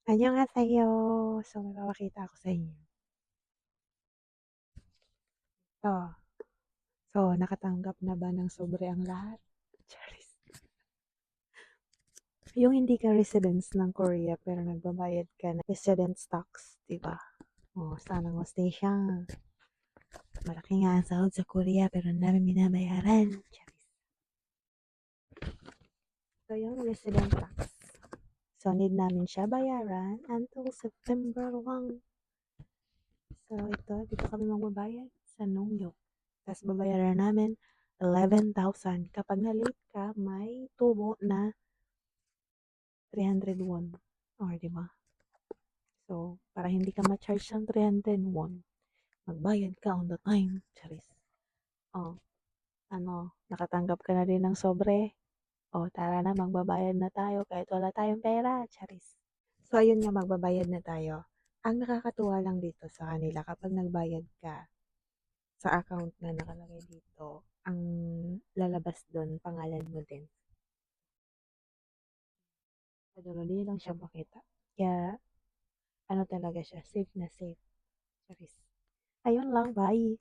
Annyeonghaseyo. So, may papakita ako sa inyo. 'To. So, nakatanggap na ba ng sobre ang lahat? Charis. Yung hindi ka residents ng Korea pero nagbabayad ka ng residence tax, 'di ba? Oh, sana all stay siya. Malaki nga ang sahod sa Korea pero ang dami binabayaran. Charis. So, yung resident tax. So, need namin siya bayaran until September 1. So, dito kami magbabayad sa Nongyok. Tapos babayaran namin 11,000. Kapag na-late ka, may tubo na 300 won. Or, di ba? So, para hindi ka ma-charge ng 300 won, magbayad ka on the time. Charis. Oh, nakatanggap ka na din ng sobre. Oh, tara na, magbabayad na tayo kahit wala tayong pera. Charis. So, ayun nga, magbabayad na tayo. Ang nakakatuwa lang dito sa kanila, kapag nagbayad ka, sa account na nakalagay dito, ang lalabas doon, pangalan mo din. Madali lang siya makita. Kaya, ano talaga siya, safe na safe. Charis. Ayun lang, bye!